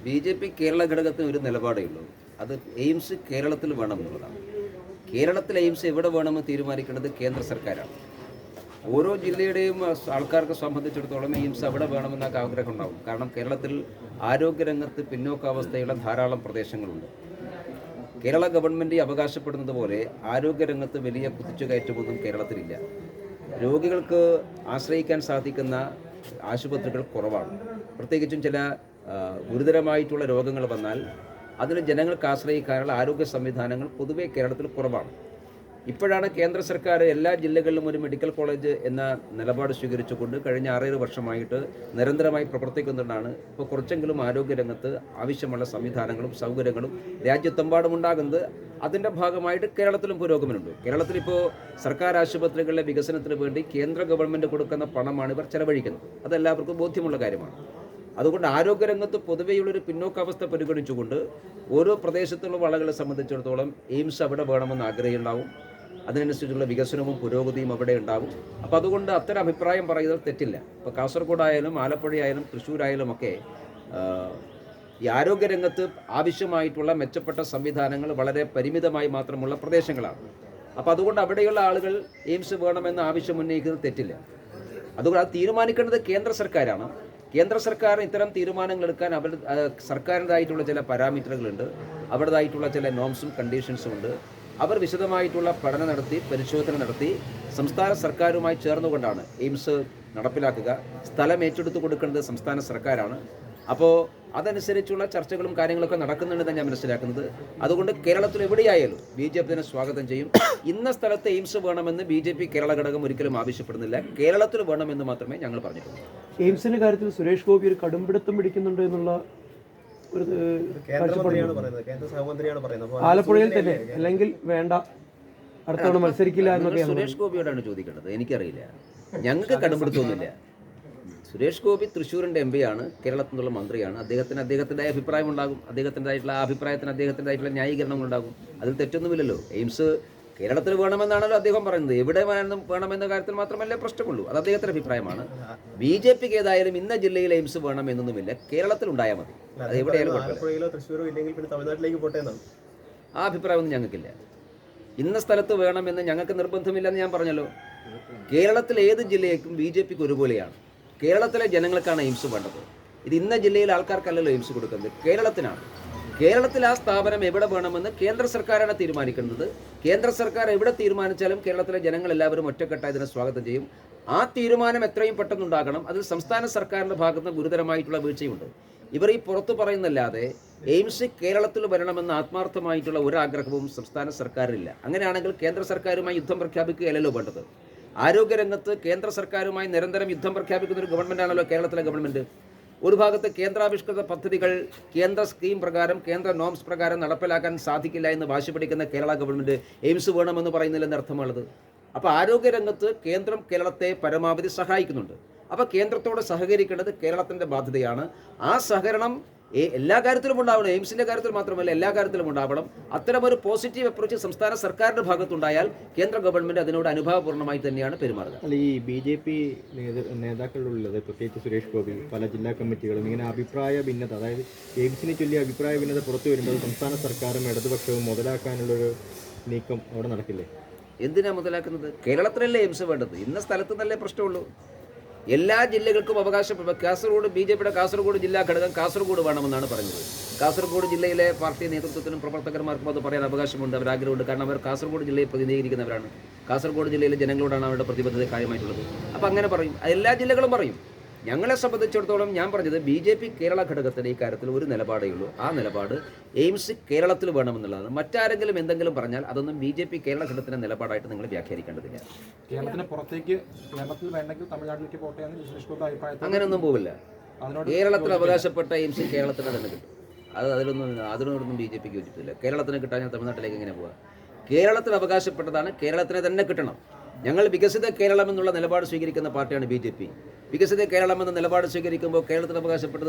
BJP Kerala ഘടകത്തിന് ഒരു നിലപാടേ ഉള്ളൂ. അത് എയിംസ് കേരളത്തിൽ വേണം എന്നുള്ളതാണ്. കേരളത്തിൽ എയിംസ് എവിടെ വേണമെന്ന് തീരുമാനിക്കേണ്ടത് കേന്ദ്ര സർക്കാരാണ്. ഓരോ ജില്ലയുടെയും ആൾക്കാർക്ക് സംബന്ധിച്ചിടത്തോളം എയിംസ് അവിടെ വേണമെന്നൊക്കെ ആഗ്രഹം ഉണ്ടാവും. കാരണം കേരളത്തിൽ ആരോഗ്യരംഗത്ത് പിന്നോക്കാവസ്ഥയുള്ള ധാരാളം പ്രദേശങ്ങളുണ്ട്. കേരള ഗവൺമെൻറ് അവകാശപ്പെടുന്നത് പോലെ ആരോഗ്യരംഗത്ത് വലിയ കുതിച്ചുകയറ്റമൊന്നും കേരളത്തിലില്ല. രോഗികൾക്ക് ആശ്രയിക്കാൻ സാധിക്കുന്ന ആശുപത്രികൾ കുറവാണ്. പ്രത്യേകിച്ചും ചില ഗുരുതരമായിട്ടുള്ള രോഗങ്ങൾ വന്നാൽ അതിന് ജനങ്ങൾക്ക് ആശ്രയിക്കാനുള്ള ആരോഗ്യ സംവിധാനങ്ങൾ പൊതുവെ കേരളത്തിൽ കുറവാണ്. ഇപ്പോഴാണ് കേന്ദ്ര സർക്കാർ എല്ലാ ജില്ലകളിലും ഒരു മെഡിക്കൽ കോളേജ് എന്ന നിലപാട് സ്വീകരിച്ചുകൊണ്ട് കഴിഞ്ഞ 6-7 വർഷമായിട്ട് നിരന്തരമായി പ്രവർത്തിക്കുന്നതാണ്. ഇപ്പോൾ കുറച്ചെങ്കിലും ആരോഗ്യരംഗത്ത് ആവശ്യമുള്ള സംവിധാനങ്ങളും സൗകര്യങ്ങളും രാജ്യത്തെമ്പാടും ഉണ്ടാകുന്നത്. അതിൻ്റെ ഭാഗമായിട്ട് കേരളത്തിലും പുരോഗമനമുണ്ട്. കേരളത്തിലിപ്പോൾ സർക്കാർ ആശുപത്രികളിലെ വികസനത്തിന് വേണ്ടി കേന്ദ്ര ഗവൺമെൻറ് കൊടുക്കുന്ന പണമാണ് ഇവർ ചെലവഴിക്കുന്നത്. അതെല്ലാവർക്കും ബോധ്യമുള്ള കാര്യമാണ്. അതുകൊണ്ട് ആരോഗ്യരംഗത്ത് പൊതുവെയുള്ളൊരു പിന്നോക്കാവസ്ഥ പരിഗണിച്ചുകൊണ്ട് ഓരോ പ്രദേശത്തുള്ള ആളുകളെ സംബന്ധിച്ചിടത്തോളം എയിംസ് അവിടെ വേണമെന്ന് ആഗ്രഹമുണ്ടാവും. അതിനനുസരിച്ചുള്ള വികസനവും പുരോഗതിയും അവിടെ ഉണ്ടാകും. അപ്പോൾ അതുകൊണ്ട് അത്തരം അഭിപ്രായം പറയുന്നത് തെറ്റില്ല. ഇപ്പോൾ കാസർഗോഡായാലും ആലപ്പുഴയായാലും തൃശ്ശൂരായാലും ഒക്കെ ഈ ആരോഗ്യരംഗത്ത് ആവശ്യമായിട്ടുള്ള മെച്ചപ്പെട്ട സംവിധാനങ്ങൾ വളരെ പരിമിതമായി മാത്രമുള്ള പ്രദേശങ്ങളാണ്. അപ്പോൾ അതുകൊണ്ട് അവിടെയുള്ള ആളുകൾ എയിംസ് വേണമെന്ന് ആവശ്യം ഉന്നയിക്കുന്നത് തെറ്റില്ല. അതുകൊണ്ട് അത് തീരുമാനിക്കേണ്ടത് കേന്ദ്ര സർക്കാരാണ്. കേന്ദ്ര സർക്കാർ ഇത്തരം തീരുമാനങ്ങൾ എടുക്കാൻ സർക്കാരിൻ്റെതായിട്ടുള്ള ചില പാരാമീറ്ററുകളുണ്ട്, അവരുടേതായിട്ടുള്ള ചില നോംസും കണ്ടീഷൻസും ഉണ്ട്. അവർ വിശദമായിട്ടുള്ള പഠനം നടത്തി പരിശോധന നടത്തി സംസ്ഥാന സർക്കാരുമായി ചേർന്നുകൊണ്ടാണ് എയിംസ് നടപ്പിലാക്കുക. സ്ഥലം ഏറ്റെടുത്ത് കൊടുക്കേണ്ടത് സംസ്ഥാന സർക്കാരാണ്. അപ്പോൾ അതനുസരിച്ചുള്ള ചർച്ചകളും കാര്യങ്ങളൊക്കെ നടക്കുന്നുണ്ടെന്ന് ഞാൻ മനസ്സിലാക്കുന്നത്. അതുകൊണ്ട് കേരളത്തിൽ എവിടെയായാലും ബി.ജെ.പി തന്നെ സ്വാഗതം ചെയ്യും. ഇന്ന സ്ഥലത്ത് എയിംസ് വേണമെന്ന് ബി.ജെ.പി കേരള ഘടകം ഒരിക്കലും ആവശ്യപ്പെടുന്നില്ല. കേരളത്തിൽ വേണമെന്ന് മാത്രമേ ഞങ്ങൾ പറഞ്ഞിട്ടുള്ളൂ. എയിംസിന്റെ കാര്യത്തിൽ സുരേഷ് ഗോപി ഒരു കടുംപിടുത്തം പിടിക്കുന്നുണ്ട് എന്നുള്ള ഒരു ആലപ്പുഴയിൽ തന്നെ, അല്ലെങ്കിൽ വേണ്ട അടുത്ത തവണ മത്സരിക്കില്ല എന്നൊക്കെ സുരേഷ് ഗോപിയോടാണ് ചോദിക്കേണ്ടത്. എനിക്കറിയില്ല. ഞങ്ങൾക്ക് കടുംപിടുത്തമൊന്നുമില്ല. സുരേഷ് ഗോപി തൃശ്ശൂരിൻ്റെ എം പിയാണ്, കേരളത്തിൽ നിന്നുള്ള മന്ത്രിയാണ്. അദ്ദേഹത്തിൻ്റെ അഭിപ്രായം ഉണ്ടാകും. അദ്ദേഹത്തിൻ്റെതായിട്ടുള്ള ആ അഭിപ്രായത്തിന് അദ്ദേഹത്തിൻ്റെതായിട്ടുള്ള ന്യായീകരണങ്ങളുണ്ടാകും. അതിൽ തെറ്റൊന്നുമില്ലല്ലോ. എയിംസ് കേരളത്തിൽ വേണമെന്നാണല്ലോ അദ്ദേഹം പറയുന്നത്. എവിടെ വേണമെന്ന കാര്യത്തിൽ മാത്രമല്ലേ പ്രശ്നമുള്ളൂ. അത് അദ്ദേഹത്തിൻ്റെ അഭിപ്രായമാണ്. ബി.ജെ.പിക്ക് ഏതായാലും ഇന്ന ജില്ലയിൽ എയിംസ് വേണമെന്നൊന്നുമില്ല, കേരളത്തിൽ ഉണ്ടായാൽ മതി. അത് എവിടെയായാലും ആ അഭിപ്രായമൊന്നും ഞങ്ങൾക്കില്ല. ഇന്ന സ്ഥലത്ത് വേണമെന്ന് ഞങ്ങൾക്ക് നിർബന്ധമില്ലെന്ന് ഞാൻ പറഞ്ഞല്ലോ. കേരളത്തിൽ ഏത് ജില്ലയ്ക്കും ബി.ജെ.പിക്ക് ഒരുപോലെയാണ്. കേരളത്തിലെ ജനങ്ങൾക്കാണ് എയിംസ് വേണ്ടത്. ഇത് ഇന്ന ജില്ലയിൽ ആൾക്കാർക്കല്ലല്ലോ എയിംസ് കൊടുക്കുന്നത്, കേരളത്തിനാണ്. കേരളത്തിൽ ആ സ്ഥാപനം എവിടെ വേണമെന്ന് കേന്ദ്ര സർക്കാരാണ് തീരുമാനിക്കുന്നത്. കേന്ദ്ര സർക്കാർ എവിടെ തീരുമാനിച്ചാലും കേരളത്തിലെ ജനങ്ങൾ എല്ലാവരും ഒറ്റക്കെട്ടായി ഇതിനെ സ്വാഗതം ചെയ്യും. ആ തീരുമാനം എത്രയും പെട്ടെന്നുണ്ടാകണം. അതിൽ സംസ്ഥാന സർക്കാരിൻ്റെ ഭാഗത്ത് ഗുരുതരമായിട്ടുള്ള വീഴ്ചയുണ്ട്. ഇവർ ഈ പുറത്തു പറയുന്നല്ലാതെ എയിംസ് കേരളത്തിൽ വരണമെന്ന് ആത്മാർത്ഥമായിട്ടുള്ള ഒരാഗ്രഹവും സംസ്ഥാന സർക്കാരിനില്ല. അങ്ങനെയാണെങ്കിൽ കേന്ദ്ര സർക്കാരുമായി യുദ്ധം പ്രഖ്യാപിക്കുകയല്ലോ വേണ്ടത്. ആരോഗ്യരംഗത്ത് കേന്ദ്ര സർക്കാരുമായി നിരന്തരം യുദ്ധം പ്രഖ്യാപിക്കുന്ന ഒരു ഗവൺമെൻറ്റാണല്ലോ കേരളത്തിലെ ഗവൺമെൻറ്. ഒരു ഭാഗത്ത് കേന്ദ്രാവിഷ്കൃത പദ്ധതികൾ കേന്ദ്ര സ്കീം പ്രകാരം കേന്ദ്ര നോംസ് പ്രകാരം നടപ്പിലാക്കാൻ സാധിക്കില്ല എന്ന് വാശി പിടിക്കുന്ന കേരള ഗവൺമെൻറ് എയിംസ് വേണമെന്ന് പറയുന്നില്ലെന്ന് അർത്ഥമുള്ളത്. അപ്പോൾ ആരോഗ്യരംഗത്ത് കേന്ദ്രം കേരളത്തെ പരമാവധി സഹായിക്കുന്നുണ്ട്. അപ്പോൾ കേന്ദ്രത്തോട് സഹകരിക്കേണ്ടത് കേരളത്തിൻ്റെ ബാധ്യതയാണ്. ആ സഹകരണം എല്ലാ കാര്യത്തിലും ഉണ്ടാവണം. എയിംസിൻ്റെ കാര്യത്തിൽ മാത്രമല്ല, എല്ലാ കാര്യത്തിലും ഉണ്ടാവണം. അത്തരമൊരു പോസിറ്റീവ് അപ്രോച്ച് സംസ്ഥാന സർക്കാരിൻ്റെ ഭാഗത്തുണ്ടായാൽ കേന്ദ്ര ഗവൺമെൻറ് അതിനോട് അനുഭാവപൂർണ്ണമായി തന്നെയാണ് പെരുമാറുക. അല്ല, ഈ ബി.ജെ.പി നേതാക്കളുള്ളത്, പ്രത്യേകിച്ച് സുരേഷ് ഗോപി, പല ജില്ലാ കമ്മിറ്റികളും ഇങ്ങനെ അഭിപ്രായ ഭിന്നത, അതായത് എയിംസിനെ ചൊല്ലി അഭിപ്രായ ഭിന്നത പുറത്തു വരുമ്പോൾ സംസ്ഥാന സർക്കാരും ഇടതുപക്ഷവും മുതലാക്കാനുള്ളൊരു നീക്കം അവിടെ നടക്കില്ലേ? എന്തിനാണ് മുതലാക്കുന്നത്? കേരളത്തിലല്ലേ എയിംസ് വേണ്ടത്. ഇന്ന സ്ഥലത്ത് നിന്നല്ലേ പ്രശ്നമുള്ളൂ. എല്ലാ ജില്ലകൾക്കും അവകാശപ്പെടും. കാസർഗോഡ് ബി.ജെ.പിയുടെ കാസർഗോഡ് ജില്ലാ ഘടകം കാസർഗോഡ് വേണമെന്നാണ് പറഞ്ഞത്. കാസർഗോഡ് ജില്ലയിലെ പാർട്ടി നേതൃത്വത്തിനും പ്രവർത്തകന്മാർക്കും അത് പറയാൻ അവകാശമുണ്ട്, അവരാഗ്രഹമുണ്ട്. കാരണം അവർ കാസർഗോഡ് ജില്ലയെ പ്രതിനിധീകരിക്കുന്നവരാണ്. കാസർഗോഡ് ജില്ലയിലെ ജനങ്ങളോടാണ് അവരുടെ പ്രതിബദ്ധത കാര്യമായിട്ടുള്ളത്. അപ്പോൾ അങ്ങനെ പറയും, എല്ലാ ജില്ലകളും പറയും. ഞങ്ങളെ സംബന്ധിച്ചിടത്തോളം ഞാൻ പറഞ്ഞത് ബി.ജെ.പി കേരള ഘടകത്തിന് ഈ കാര്യത്തിൽ ഒരു നിലപാടേ ഉള്ളൂ. ആ നിലപാട് എയിംസ് കേരളത്തിൽ വേണമെന്നുള്ളതാണ്. മറ്റാരെങ്കിലും എന്തെങ്കിലും പറഞ്ഞാൽ അതൊന്നും ബി.ജെ.പി കേരള ഘടകത്തിൻ്റെ നിലപാടായിട്ട് നിങ്ങൾ വ്യാഖ്യാനിക്കേണ്ടതില്ല. കേരളത്തിന് പുറത്തേക്ക്, കേരളത്തിൽ വേണ്ടെങ്കിൽ തമിഴ്നാട്ടിലേക്ക് പോട്ടെ എന്ന് സുരേഷ് ഗോപി അഭിപ്രായത്തിൽ അങ്ങനെയൊന്നും പോവില്ല. കേരളത്തിൽ അവകാശപ്പെട്ട എയിംസ് കേരളത്തിന് തന്നെ കിട്ടും. അതിനോടൊന്നും ബി.ജെ.പിക്ക് യോജിപ്പില്ല. കേരളത്തിന് കിട്ടാൻ ഞാൻ തമിഴ്നാട്ടിലേക്ക് എങ്ങനെ പോവുക? കേരളത്തിന് അവകാശപ്പെട്ടതാണ്, കേരളത്തിന് തന്നെ കിട്ടണം. ഞങ്ങൾ വികസിത കേരളം എന്നുള്ള നിലപാട് സ്വീകരിക്കുന്ന പാർട്ടിയാണ് ബി.ജെ.പി. വികസിത കേരളം എന്ന നിലപാട് സ്വീകരിക്കുമ്പോൾ കേരളത്തിന് അവകാശപ്പെട്ടത്